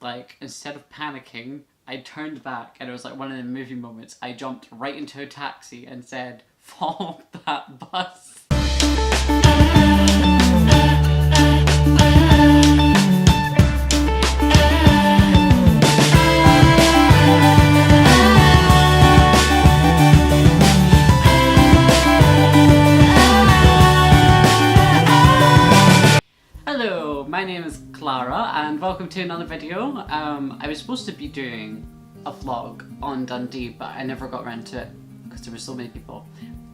like, instead of panicking, I turned back and it was like one of the movie moments. I jumped right into a taxi and said, "Follow that bus." Hello, my name is Clara and welcome to another video. I was supposed to be doing a vlog on Dundee, but I never got around to it because there were so many people.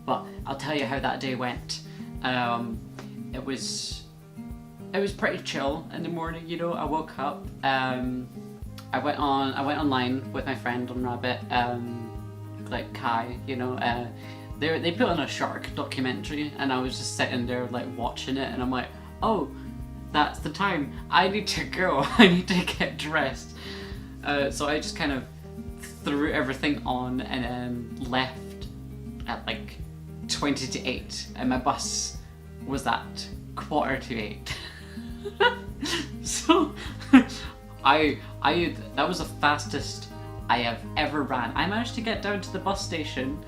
But I'll tell you how that day went. It was pretty chill in the morning, you know. I woke up, I went online with my friend on Rabbit, like Kai, you know. They put on a shark documentary and I was just sitting there like watching it and I'm like, oh, that's the time. I need to go. I need to get dressed. So I just kind of threw everything on and then left at like 20 to 8 and my bus was at 7:45. So that was the fastest I have ever ran. I managed to get down to the bus station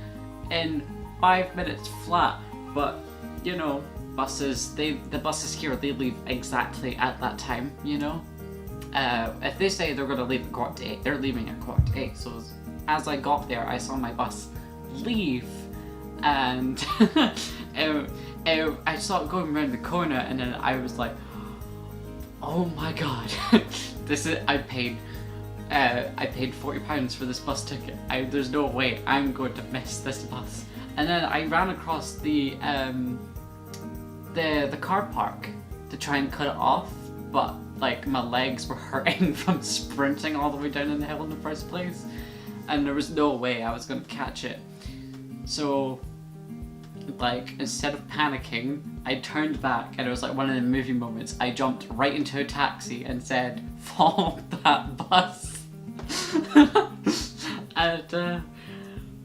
in 5 minutes flat, but you know, the buses here, they leave exactly at that time, you know. If they say they're gonna leave at 7:45, they're leaving at 7:45. So as I got there, I saw my bus leave, and I saw it going around the corner, and then I was like, oh my god, I paid £40 for this bus ticket. There's no way I'm going to miss this bus. And then I ran across the car park to try and cut it off, but like my legs were hurting from sprinting all the way down the hill in the first place, and there was no way I was going to catch it. So like, instead of panicking, I turned back and it was like one of the movie moments. I jumped right into a taxi and said, "Follow that bus." And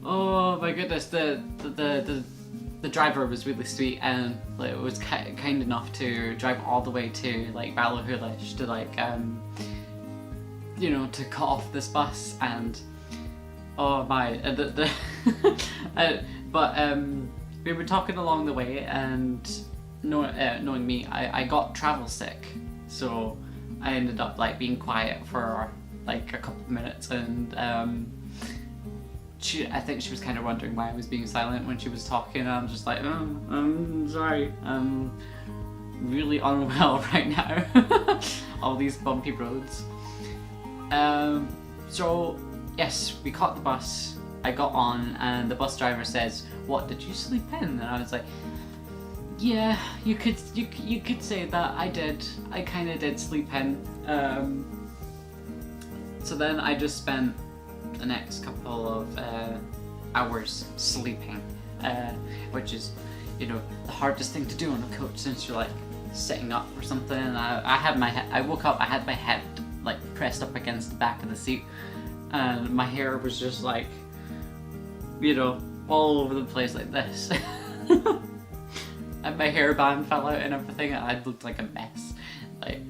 oh my goodness, the driver was really sweet and like was kind enough to drive all the way to like Ballyhoolish to like you know, to cut off this bus. And oh my, but we were talking along the way, and knowing me, I got travel sick, so I ended up like being quiet for like a couple of minutes, and I think she was kind of wondering why I was being silent when she was talking, and I'm just like, oh, I'm sorry, I'm really unwell right now. All these bumpy roads. So yes, we caught the bus. I got on and the bus driver says, "What, did you sleep in?" And I was like, yeah, you could say that. I did. I kind of did sleep in. So then I just spent the next couple of hours sleeping, which is, you know, the hardest thing to do on a coach since you're like sitting up or something. And I woke up, I had my head like pressed up against the back of the seat, and my hair was just like, you know, all over the place like this. And my hairband fell out and everything, and I looked like a mess. Like,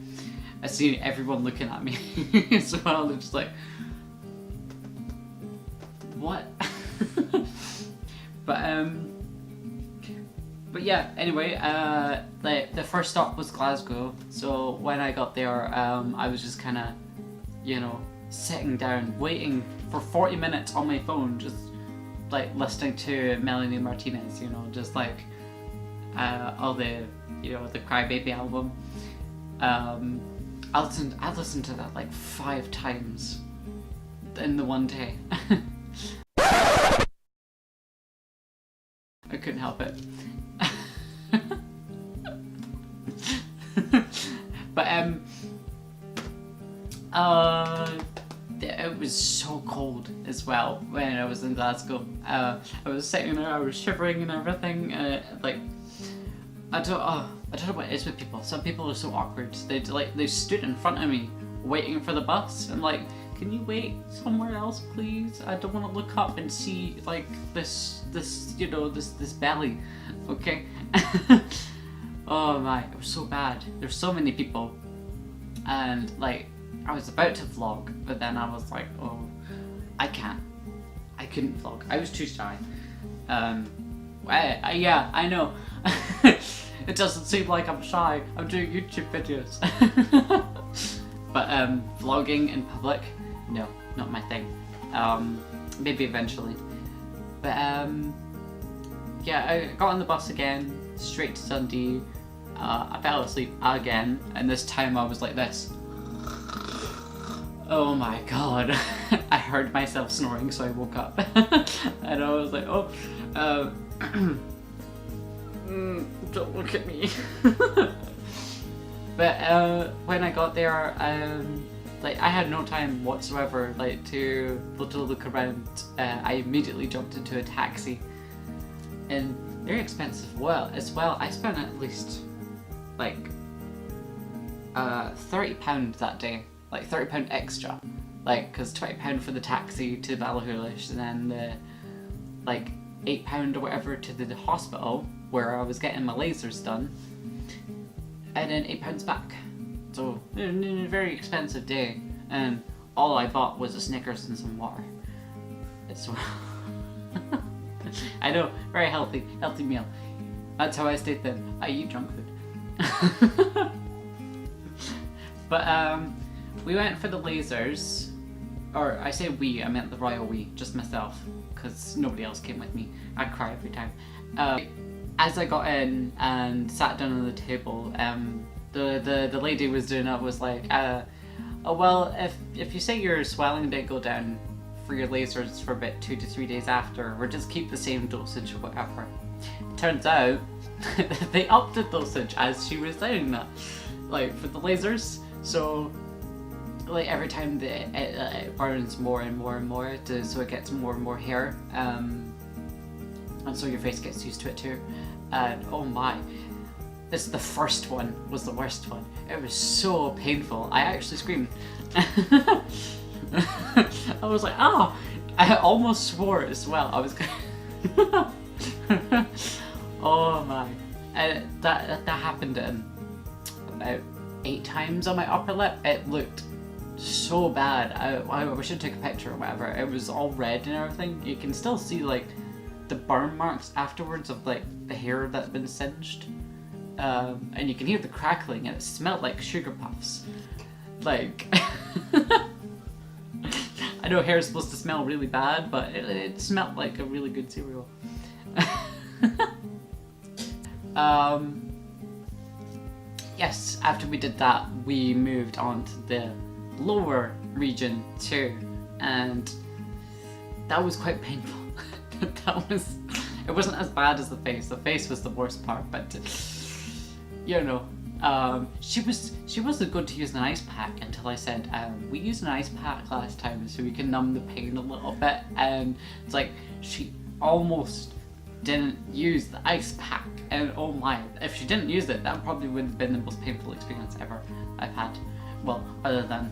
I seen everyone looking at me as well. They're just like, what? But yeah, anyway, the first stop was Glasgow. So when I got there, I was just kind of, you know, sitting down waiting for 40 minutes on my phone, just like listening to Melanie Martinez, you know, just like all the, you know, the Crybaby album. I listened to that like 5 times in the one day. I couldn't help it. But it was so cold as well when I was in Glasgow. I was sitting there, I was shivering and everything. Like, I don't know what it is with people. Some people are so awkward. They stood in front of me waiting for the bus. I'm like, can you wait somewhere else, please? I don't want to look up and see like this you know, this belly. Okay. Oh my, it was so bad. There's so many people, and like I was about to vlog, but then I was like, oh, I couldn't vlog. I was too shy. Yeah, I know. It doesn't seem like I'm shy. I'm doing YouTube videos. But vlogging in public, no, not my thing. Maybe eventually. But yeah, I got on the bus again, straight to Dundee. I fell asleep again, and this time I was like this. Oh my god. I heard myself snoring, so I woke up. And I was like, oh, don't look at me. But when I got there, like I had no time whatsoever like to look around. I immediately jumped into a taxi, and very expensive as well. I spent at least like £30 that day, like £30 extra, like because £20 for the taxi to Ballahoolish, and then like £8 or whatever to the hospital where I was getting my lasers done, and then £8 back. So a very expensive day, and all I bought was a Snickers and some water. It's I know, very healthy meal. That's how I stay thin. I eat junk food. But we went for the lasers, or I say we, I meant the royal we, just myself, because nobody else came with me. I'd cry every time. As I got in and sat down on the table, the lady was doing it was like, oh well, if you say your swelling didn't go down for your lasers for about 2 to 3 days after, or just keep the same dosage or whatever. Turns out they upped the dosage as she was saying that, like for the lasers. So like every time it burns more and more and more, so it gets more and more hair, and so your face gets used to it too. And oh my, the first one was the worst one. It was so painful. I actually screamed. I was like, oh! I almost swore as well. I was oh my. That happened about 8 times on my upper lip. It looked so bad. I wish I took a picture or whatever. It was all red and everything. You can still see like the burn marks afterwards of like the hair that's been singed. And you can hear the crackling, and it smelled like sugar puffs. Like I know hair is supposed to smell really bad, but it smelled like a really good cereal. Yes, after we did that, we moved on to the lower region too, and that was quite painful. It wasn't as bad as the face. The face was the worst part, but you know, she wasn't good to use an ice pack until I said, we used an ice pack last time so we can numb the pain a little bit, and it's like she almost didn't use the ice pack, and oh my, if she didn't use it, that probably would have been the most painful experience ever I've had. Well, other than,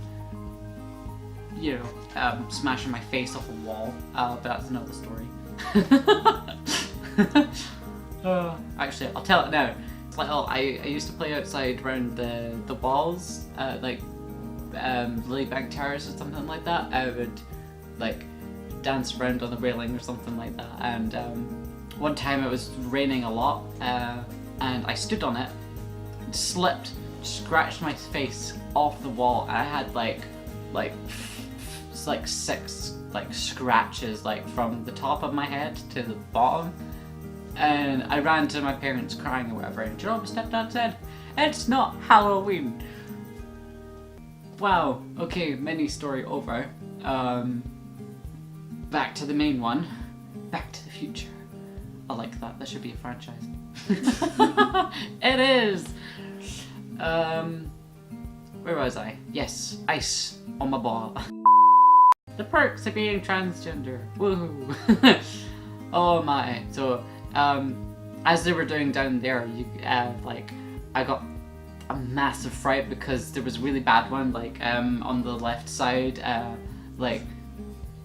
you know, smashing my face off a wall, but that's another story. Actually, I'll tell it now. It's like, oh, I used to play outside around the walls, like Lilybank Terrace or something like that. I would like dance around on the railing or something like that, and one time it was raining a lot, and I stood on it, slipped, scratched my face off the wall, and I had like 6 like scratches like from the top of my head to the bottom, and I ran to my parents crying or whatever, and do you know what my stepdad said? It's not Halloween. Wow, okay, mini story over. Back to the main one. Back to the Future. I like that. That should be a franchise. It is! Where was I? Yes, ice on my ball. The perks of being transgender. Woohoo! Oh my. So, as they were doing down there, you like, I got a massive fright because there was a really bad one, like on the left side, like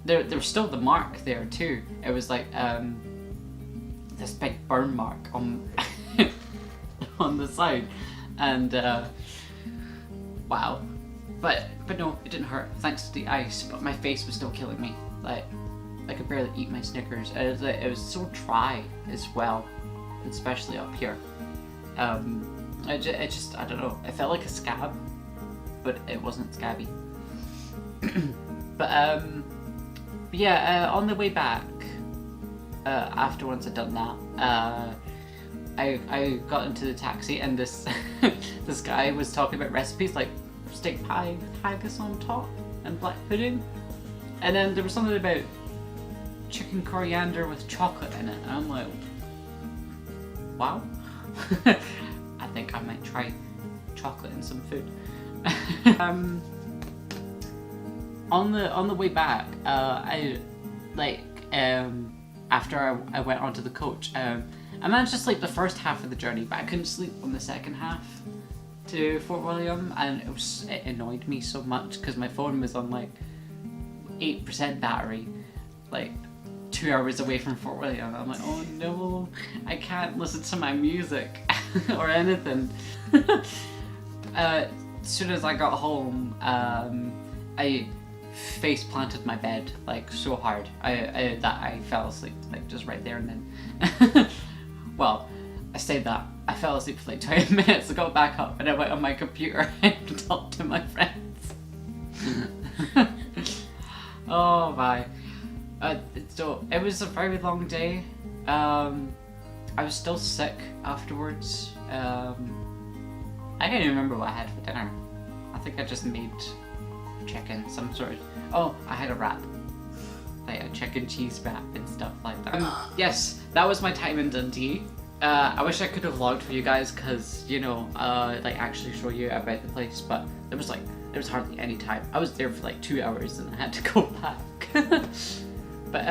there was still the mark there too. It was like this big burn mark on on the side, and wow, But no, it didn't hurt thanks to the ice. But my face was still killing me. Like I could barely eat my Snickers. It was so dry as well, especially up here. I don't know. It felt like a scab, but it wasn't scabby. but yeah, on the way back, after once I'd done that, I got into the taxi and this this guy was talking about recipes like steak pie with haggis on top and black pudding, and then there was something about chicken coriander with chocolate in it, and I'm like, wow. I think I might try chocolate in some food. On the way back, after I went onto the coach, I managed to sleep the first half of the journey, but I couldn't sleep on the second half to Fort William, and it annoyed me so much because my phone was on like 8% battery, like 2 hours away from Fort William. I'm like, oh no, I can't listen to my music or anything. As soon as I got home, I face planted my bed like so hard that I fell asleep like just right there and then. Well, I said that I fell asleep for like 20 minutes. I got back up and I went on my computer and talked to my friends. Oh my. So it was a very long day. I was still sick afterwards. I can't even remember what I had for dinner. I think I just made chicken, some sort of... Oh, I had a wrap. Like a chicken cheese wrap and stuff like that. Yes, that was my time in Dundee. I wish I could have vlogged for you guys because, you know, like actually show you about the place, but there was hardly any time. I was there for like 2 hours and I had to go back. But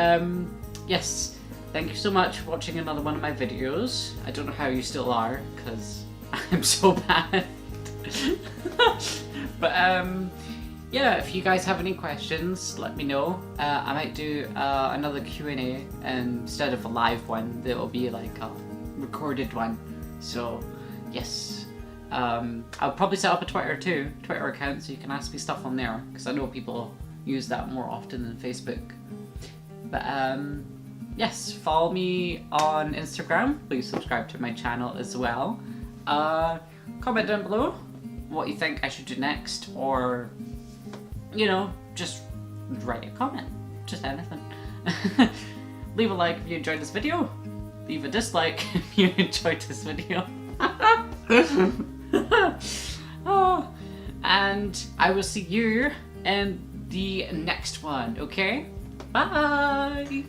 yes, thank you so much for watching another one of my videos. I don't know how you still are because I'm so bad. But yeah, if you guys have any questions, let me know. I might do another Q&A instead of a live one. There will be like a recorded one. So yes, I'll probably set up a Twitter account, so you can ask me stuff on there because I know people use that more often than Facebook. But yes, follow me on Instagram. Please subscribe to my channel as well. Comment down below what you think I should do next, or you know, just write a comment, just anything. Leave a like if you enjoyed this video. Leave a dislike if you enjoyed this video. Oh, and I will see you in the next one, okay? Bye!